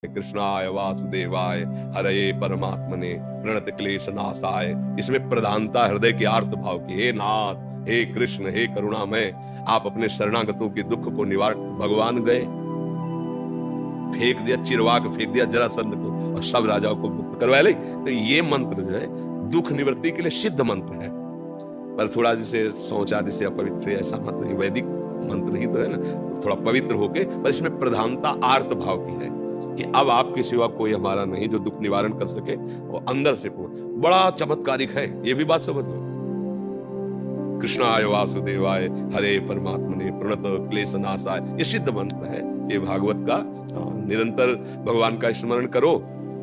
कृष्णाय वासुदेवाय हरये परमात्मने प्रणत क्लेश नाशाय। इसमें प्रधानता हृदय के आर्त भाव की। हे नाथ, हे कृष्ण, हे करुणामय, आप अपने शरणागतों के दुख को निवारण। भगवान गए, फेंक दिया, चिरवा के फेंक दिया जरासंध को और सब राजाओं को मुक्त करवा ले। तो ये मंत्र जो है दुख निवृत्ति के लिए सिद्ध मंत्र है, पर थोड़ा जैसे सोच आदि से अपवित्र ऐसा मंत्र, वैदिक मंत्र ही तो है ना, थोड़ा पवित्र होके, पर इसमें प्रधानता आर्त भाव की है कि अब आपके सिवा कोई हमारा नहीं जो दुख निवारण कर सके, और अंदर से बड़ा चमत्कारिक है। ये भी बात समझ लो। कृष्णाय वासुदेवाय हरे परमात्मने प्रणत क्लेश नाशाय, ये सिद्ध मंत्र है, ये भागवत का। निरंतर भगवान का स्मरण करो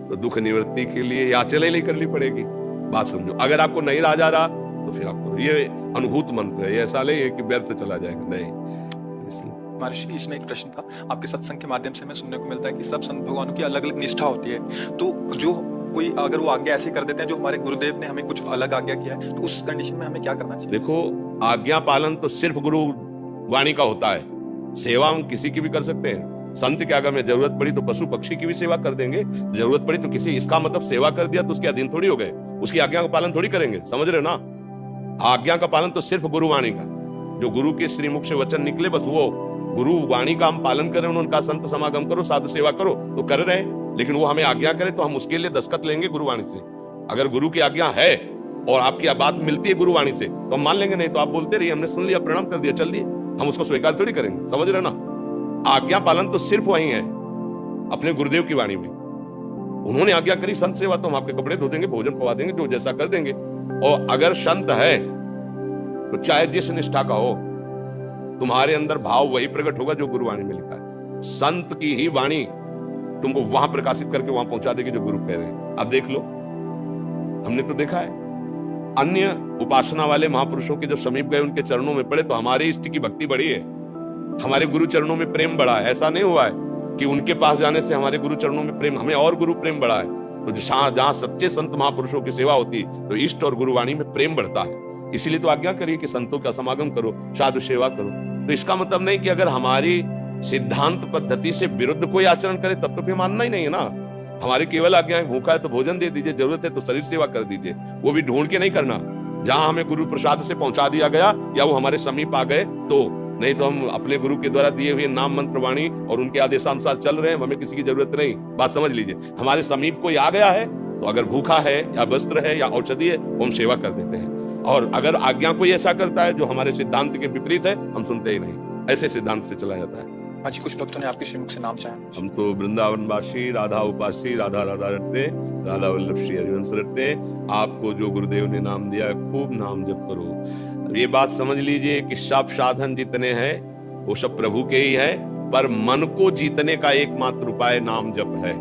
तो दुख निवृत्ति के लिए याचना नहीं करनी पड़ेगी। बात समझो। अगर आपको नहीं रहा जा रहा तो फिर आपको ये अनुभूत मंत्र है, ये ऐसा नहीं है कि व्यर्थ चला जाएगा, नहीं। इसलिए महर्षि, इसमें एक प्रश्न था, आपके सत्संग के माध्यम से मैं सुनने को मिलता है कि सब संत भगवानों की अलग अलग निष्ठा होती है, तो जो कोई अगर वो आज्ञा ऐसे कर देते हैं जो हमारे गुरुदेव ने हमें कुछ अलग आज्ञा किया है, तो उस कंडीशन में हमें क्या करना चाहिए? देखो, आज्ञा पालन तो सिर्फ गुरु वाणी का होता है, सेवा हम किसी की भी कर सकते हैं। संत के आगे में जरूरत पड़ी तो पशु पक्षी की भी सेवा कर देंगे, जरूरत पड़ी तो किसी, इसका मतलब सेवा कर दिया तो उसके अधीन थोड़ी हो गए, उसकी आज्ञा का पालन थोड़ी करेंगे, समझ रहे हो ना। आज्ञा का पालन तो सिर्फ गुरुवाणी का, जो गुरु के श्रीमुख से वचन निकले बस वो गुरु वाणी का हम पालन करें, उनका संत समागम करो, साधु सेवा करो, तो कर रहे हैं। लेकिन वो हमें आज्ञा करे तो हम उसके लिए दस्तखत लेंगे गुरुवाणी से। अगर गुरु की आज्ञा है और आपकी बात मिलती है गुरुवाणी से तो हम मान लेंगे, नहीं तो आप बोलते रहिए, हमने सुन लिया, प्रणाम कर दिया, चल दिए, हम उसको स्वीकार थोड़ी करेंगे, समझ रहे ना। आज्ञा पालन तो सिर्फ वही है अपने गुरुदेव की वाणी में। उन्होंने आज्ञा करी संत सेवा, तो हम आपके कपड़े धो देंगे, भोजन पवा देंगे, जो जैसा कर देंगे। और अगर संत है तो चाहे जिस निष्ठा का हो, तुम्हारे अंदर भाव वही प्रकट होगा जो गुरुवाणी में लिखा है। संत की ही वाणी तुमको वहां प्रकाशित करके वहां पहुंचा देगी जो गुरु कह रहे हैं। अब देख लो, हमने तो देखा है अन्य उपासना वाले महापुरुषों के जब समीप गए, उनके चरणों में पड़े, तो हमारे इष्ट की भक्ति बढ़ी है, हमारे गुरु चरणों में प्रेम बढ़ा है। ऐसा नहीं हुआ है कि उनके पास जाने से हमारे गुरु चरणों में प्रेम, हमें और गुरु प्रेम बढ़ा है। तो जहां सच्चे संत महापुरुषों की सेवा होती है तो इष्ट और गुरुवाणी में प्रेम बढ़ता है। इसीलिए तो आज्ञा करिए कि संतों का समागम करो, साधु सेवा करो। तो इसका मतलब नहीं कि अगर हमारी सिद्धांत पद्धति से विरुद्ध कोई आचरण करे तब तो फिर मानना ही नहीं है ना। हमारी केवल आज्ञा है, भूखा है तो भोजन दे दीजिए, जरूरत है तो शरीर सेवा कर दीजिए, वो भी ढूंढ के नहीं करना। जहां हमें गुरु प्रसाद से पहुंचा दिया गया या वो हमारे समीप आ गए तो, नहीं तो हम अपने गुरु के द्वारा दिए हुए नाम मंत्र वाणी और उनके आदेशानुसार चल रहे हैं, हमें किसी की जरूरत नहीं। बात समझ लीजिए। हमारे समीप कोई आ गया है तो अगर भूखा है या वस्त्र है या औषधि है वो हम सेवा कर देते हैं, और अगर आज्ञा कोई ऐसा करता है जो हमारे सिद्धांत के विपरीत है हम सुनते ही नहीं। ऐसे सिद्धांत से चला जाता है। आज कुछ भक्तों ने आपके श्रीमुख से नाम चाहा। हम तो वृंदावन वासी, राधा उपासी, राधा राधा रटते, राधा वल्लभ श्री हरिवंश रटते। आपको जो गुरुदेव ने नाम दिया खूब नाम जप करो। ये बात समझ लीजिए कि सब साधन जितने हैं वो सब प्रभु के ही है, पर मन को जीतने का एकमात्र उपाय नाम जप है।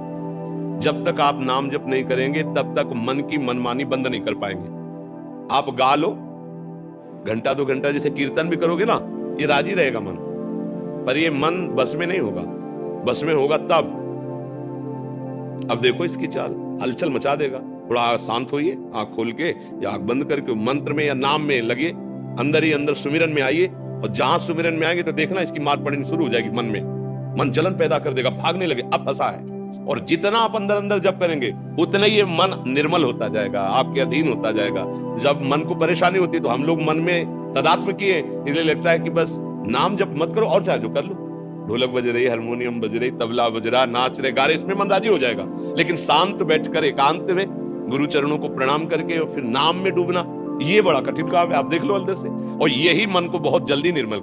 जब तक आप नाम जप नहीं करेंगे तब तक मन की मनमानी बंद नहीं कर पाएंगे। आप गा लो, घंटा 2 घंटा जैसे कीर्तन भी करोगे ना, ये राजी रहेगा मन, पर ये मन बस में नहीं होगा। बस में होगा तब। अब देखो इसकी चाल, हलचल मचा देगा। थोड़ा शांत होइए, आंख खोल के या आंख बंद करके मंत्र में या नाम में लगे, अंदर ही अंदर सुमिरन में आइए, और जहां सुमिरन में आएंगे तो देखना इसकी मार पड़नी शुरू हो जाएगी मन में। मन जलन पैदा कर देगा, भागने लगे, अब फंसा है। और जितना आप अंदर अंदर जप करेंगे उतना ही ये मन निर्मल होता जाएगा, आपके अधीन होता जाएगा। जब मन को परेशानी होती है तो हम लोग मन में तदात्म किए, इसलिए लगता है कि बस नाम जप मत करो और चाहे जो कर लो। ढोलक बज रही, हारमोनियम बज रही, तबला बज रहा, नाच रहे, गा रहे, इसमें मन राजी हो जाएगा। लेकिन शांत बैठकर एकांत में गुरु चरणों को प्रणाम करके और फिर नाम में डूबना, ये बड़ा कठिन काम है। आप देख लो अंदर से, और यही मन को बहुत जल्दी निर्मल